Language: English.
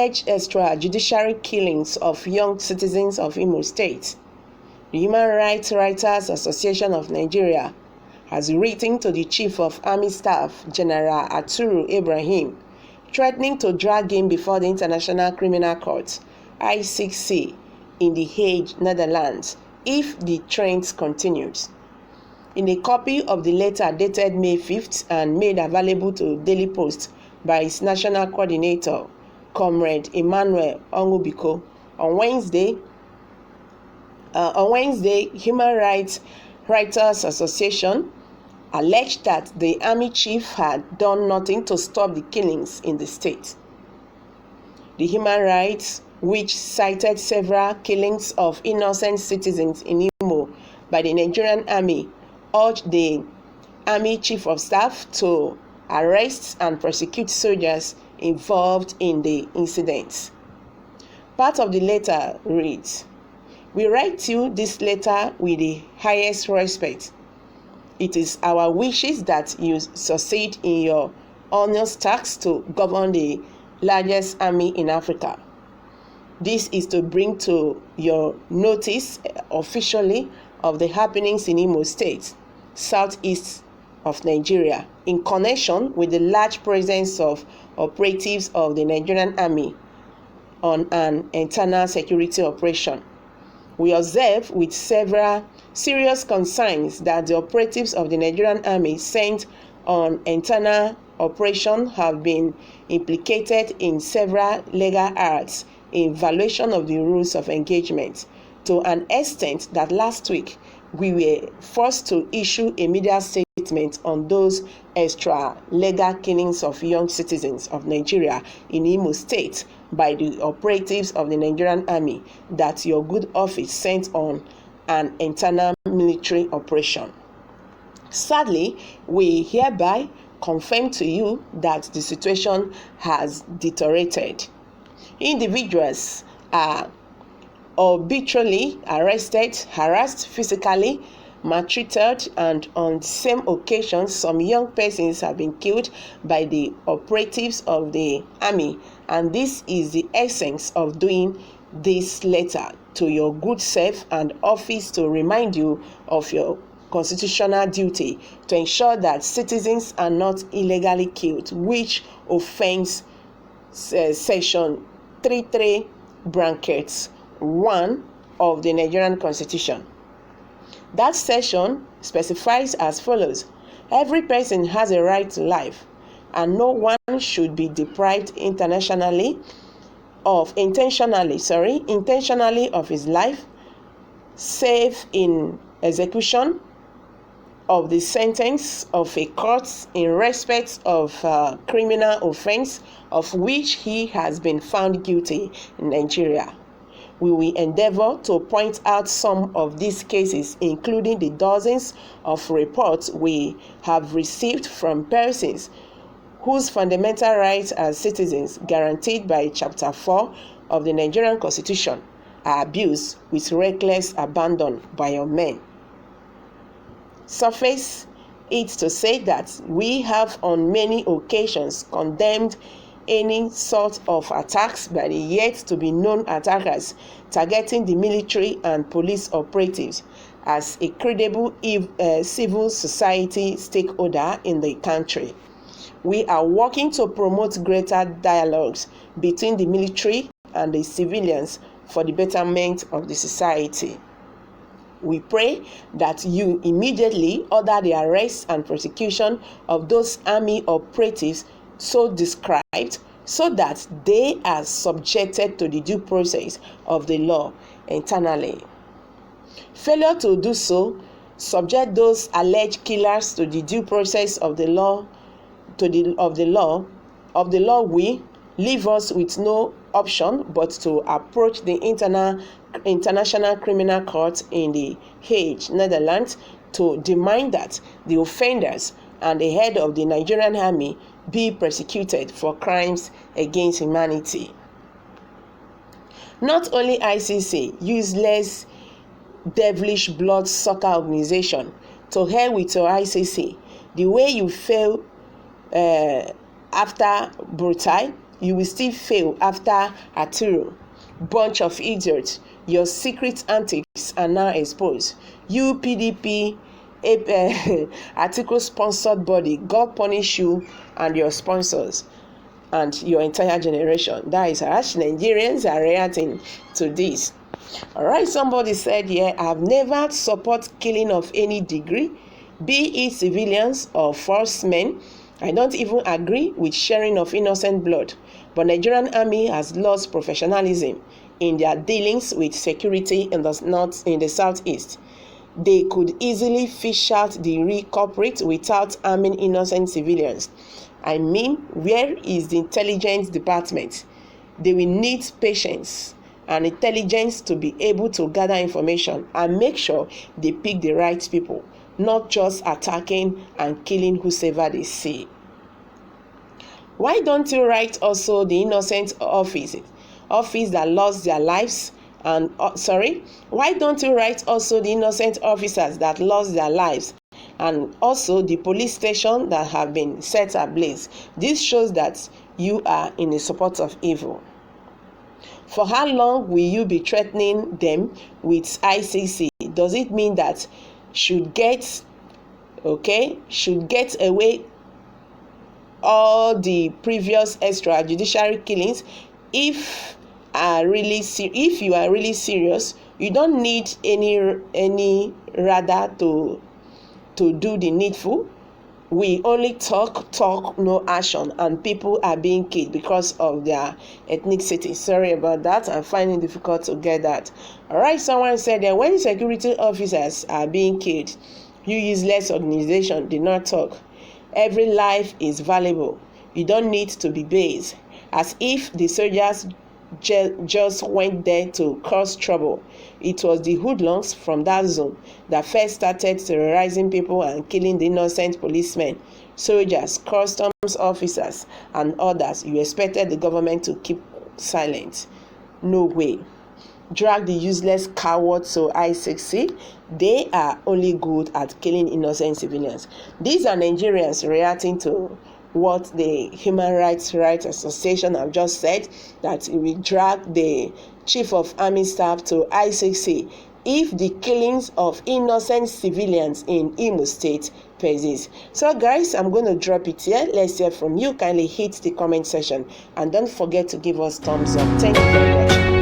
alleged extrajudicial killings of young citizens of Imo State. The Human Rights Writers Association of Nigeria has written to the Chief of Army Staff, General Aturu Ibrahim, threatening to drag him before the International Criminal Court, ICC, in The Hague, Netherlands, if the trend continues. In a copy of the letter dated May 5th and made available to Daily Post by its national coordinator, Comrade Emmanuel Ongubiko, on Wednesday, Human Rights Writers Association alleged that the army chief had done nothing to stop the killings in the state. The Human Rights, which cited several killings of innocent citizens in Imo by the Nigerian army, urged the Army Chief of Staff to arrest and prosecute soldiers involved in the incidents. Part of the letter reads, "We write you this letter with the highest respect. It is our wishes that you succeed in your honest task to govern the largest army in Africa. This is to bring to your notice officially of the happenings in Imo State, southeast of Nigeria, in connection with the large presence of operatives of the Nigerian army on an internal security operation. We observe with several serious concerns that the operatives of the Nigerian army sent on internal operation have been implicated in several legal acts in violation of the rules of engagement, to an extent that last week we were forced to issue a media statement on those extra-legal killings of young citizens of Nigeria in Imo State by the operatives of the Nigerian army that your good office sent on an internal military operation. Sadly, we hereby confirm to you that the situation has deteriorated. Individuals are arbitrarily arrested, harassed physically, maltreated, and on same occasions, some young persons have been killed by the operatives of the army. And this is the essence of doing this letter to your good self and office, to remind you of your constitutional duty to ensure that citizens are not illegally killed, which offends section 33 brackets 1 of the Nigerian Constitution. That section specifies as follows: every person has a right to life, and no one should be deprived intentionally of his life, save in execution of the sentence of a court in respect of a criminal offense of which he has been found guilty in Nigeria. We will endeavor to point out some of these cases, including the dozens of reports we have received from persons whose fundamental rights as citizens, guaranteed by Chapter 4 of the Nigerian Constitution, are abused with reckless abandon by your men. Suffice it to say that we have on many occasions condemned any sort of attacks by the yet-to-be-known attackers targeting the military and police operatives as a credible civil society stakeholder in the country. We are working to promote greater dialogues between the military and the civilians for the betterment of the society. We pray that you immediately order the arrest and prosecution of those army operatives so described, so that they are subjected to the due process of the law internally. Failure to do so subject those alleged killers to the due process of the law will leave us with no option but to approach the International Criminal Court in The Hague, Netherlands, to demand that the offenders and the head of the Nigerian army be prosecuted for crimes against humanity. Not only ICC, useless, devilish blood-sucker organization, to hell with your ICC. The way you fail after brutal you will still fail after Aturu. Bunch of idiots. Your secret antics are now exposed. You PDP article-sponsored body, God punish you and your sponsors and your entire generation. That is harsh. Nigerians are reacting to this. All right, somebody said here, I've never support killing of any degree, be it civilians or false men. I don't even agree with sharing of innocent blood. But Nigerian army has lost professionalism in their dealings with security in the southeast. They could easily fish out the real culprit without harming innocent civilians. I mean, where is the intelligence department? They will need patience and intelligence to be able to gather information and make sure they pick the right people, not just attacking and killing whosoever they see. Why don't you write also the innocent office that lost their lives? And why don't you write also the innocent officers that lost their lives, and also the police station that have been set ablaze? This shows that you are in the support of evil. For how long will you be threatening them with ICC? Does it mean that should get away all the previous extrajudicial killings? If you are really serious, you don't need any rather to do the needful. We only talk, no action, and people are being killed because of their ethnicity. Sorry about that. I'm finding it difficult to get that. All right, someone said that when security officers are being killed, you useless organization did not talk. Every life is valuable. You don't need to be based. As if the soldiers just went there to cause trouble. It was the hoodlums from that zone that first started terrorizing people and killing the innocent policemen, soldiers, customs officers, and others. You expected the government to keep silent? No way. Drag the useless cowards to ICC. They are only good at killing innocent civilians. These are Nigerians reacting to what the Human Rights Association have just said, that it will drag the chief of army staff to ICC if the killings of innocent civilians in Imo State persist. So guys, I'm going to drop it here. Let's hear from you. Kindly hit the comment section and don't forget to give us thumbs up. Thank you very much.